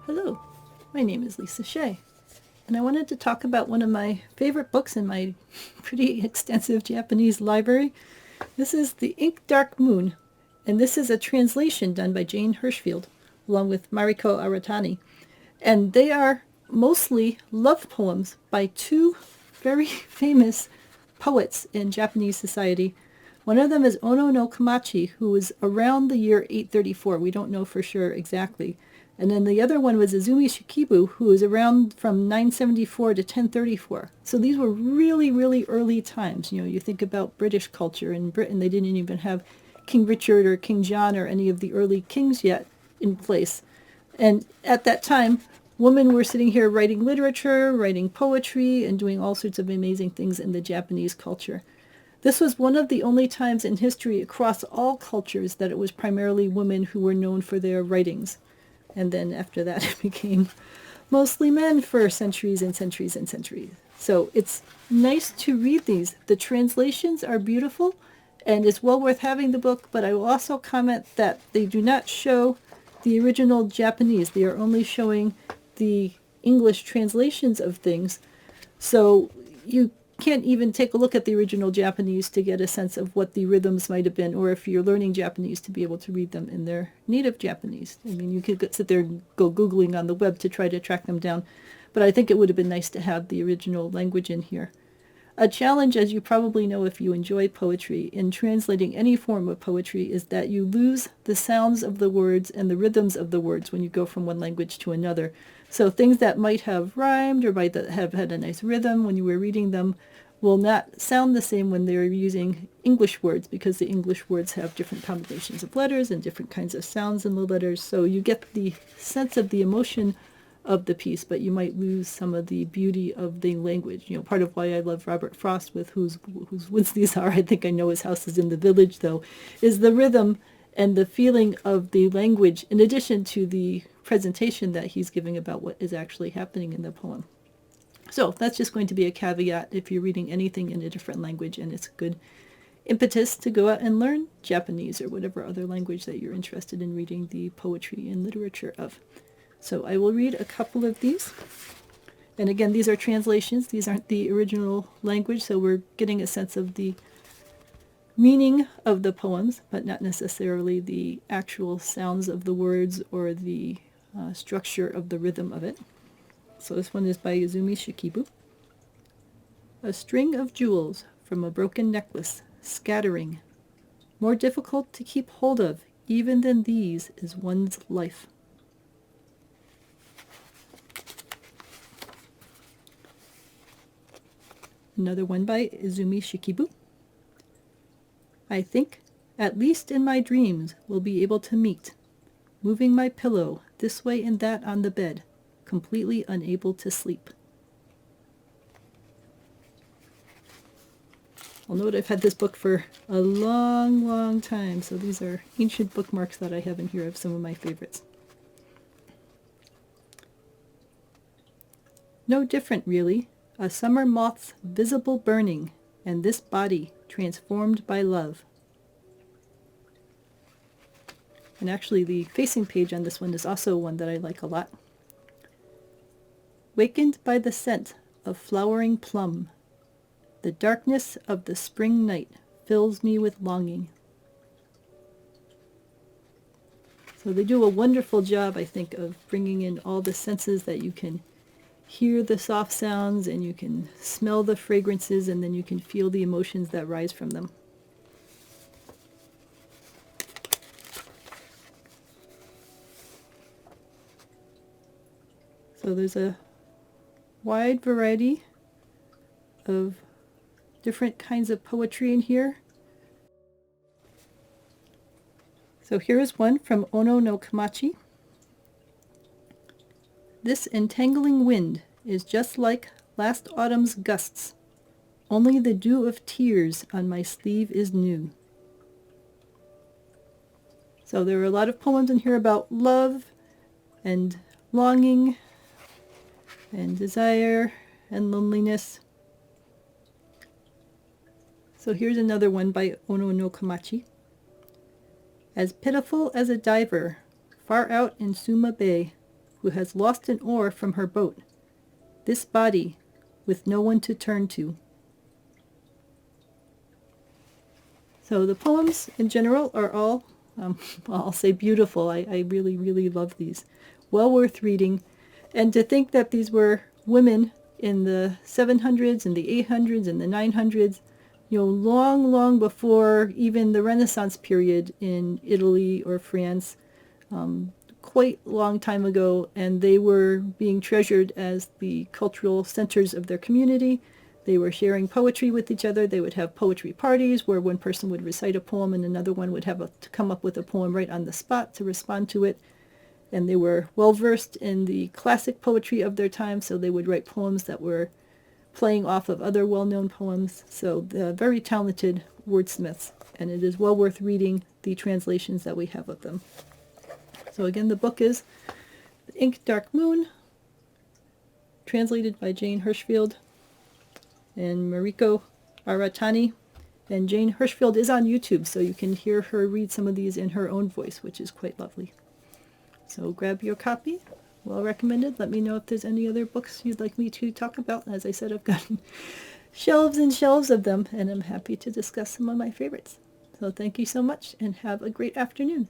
Hello, my name is Lisa Shea, and I wanted to talk about one of my favorite books in my pretty extensive Japanese library. This is The Ink Dark Moon, and this is a translation done by Jane Hirshfield, along with Mariko Aratani. And they are mostly love poems by two very famous poets in Japanese society. One of them is Onono Komachi, who was around the year 834. We don't know for sure exactly. And then the other one was Izumi Shikibu, who was around from 974 to 1034. So these were really, really early times. You know, you think about British culture. In Britain, they didn't even have King Richard or King John or any of the early kings yet in place. And at that time, women were sitting here writing literature, writing poetry, and doing all sorts of amazing things in the Japanese culture. This was one of the only times in history across all cultures that it was primarily women who were known for their writings. And then after that, it became mostly men for centuries and centuries and centuries. So it's nice to read these. The translations are beautiful, and it's well worth having the book, but I will also comment that they do not show the original Japanese. They are only showing the English translations of things. So you can't even take a look at the original Japanese to get a sense of what the rhythms might have been, or if you're learning Japanese, to be able to read them in their native Japanese. I mean, you could sit there and go Googling on the web to try to track them down, but I think it would have been nice to have the original language in here. A challenge, as you probably know if you enjoy poetry, in translating any form of poetry is that you lose the sounds of the words and the rhythms of the words when you go from one language to another. So things that might have rhymed or might have had a nice rhythm when you were reading them will not sound the same when they're using English words, because the English words have different combinations of letters and different kinds of sounds in the letters. So you get the sense of the emotion of the piece, but you might lose some of the beauty of the language. You know, part of why I love Robert Frost with whose woods these are, I think I know his house is in the village though, is the rhythm and the feeling of the language, in addition to the presentation that he's giving about what is actually happening in the poem. So that's just going to be a caveat if you're reading anything in a different language, and it's a good impetus to go out and learn Japanese or whatever other language that you're interested in reading the poetry and literature of. So I will read a couple of these. And again, these are translations. These aren't the original language, so we're getting a sense of the meaning of the poems, but not necessarily the actual sounds of the words or the structure of the rhythm of it. So this one is by Izumi Shikibu. A string of jewels from a broken necklace, scattering. More difficult to keep hold of, even than these, is one's life. Another one by Izumi Shikibu. I think, at least in my dreams, we'll be able to meet, moving my pillow this way and that on the bed, completely unable to sleep. I'll note I've had this book for a long, long time, so these are ancient bookmarks that I have in here of some of my favorites. No different, really. A summer moth's visible burning, and this body transformed by love. And actually the facing page on this one is also one that I like a lot. Wakened by the scent of flowering plum, the darkness of the spring night fills me with longing. So they do a wonderful job, I think, of bringing in all the senses that you can hear the soft sounds, and you can smell the fragrances, and then you can feel the emotions that rise from them. So there's a wide variety of different kinds of poetry in here. So here is one from Onono no Komachi. This entangling wind is just like last autumn's gusts. Only the dew of tears on my sleeve is new. So there are a lot of poems in here about love and longing and desire and loneliness. So here's another one by Onono no Komachi. As pitiful as a diver far out in Suma Bay, who has lost an oar from her boat. This body, with no one to turn to. So the poems in general are all, well, I'll say beautiful. I really, really love these. Well worth reading. And to think that these were women in the 700s and the 800s and the 900s, long, long before even the Renaissance period in Italy or France, quite long time ago, and they were being treasured as the cultural centers of their community. They were sharing poetry with each other. They would have poetry parties where one person would recite a poem and another one would have to come up with a poem right on the spot to respond to it. And they were well versed in the classic poetry of their time, so they would write poems that were playing off of other well-known poems. So they're very talented wordsmiths, and it is well worth reading the translations that we have of them. So again, the book is The Ink Dark Moon, translated by Jane Hirshfield and Mariko Aratani. And Jane Hirshfield is on YouTube, so you can hear her read some of these in her own voice, which is quite lovely. So grab your copy. Well recommended. Let me know if there's any other books you'd like me to talk about. As I said, I've got shelves and shelves of them, and I'm happy to discuss some of my favorites. So thank you so much, and have a great afternoon.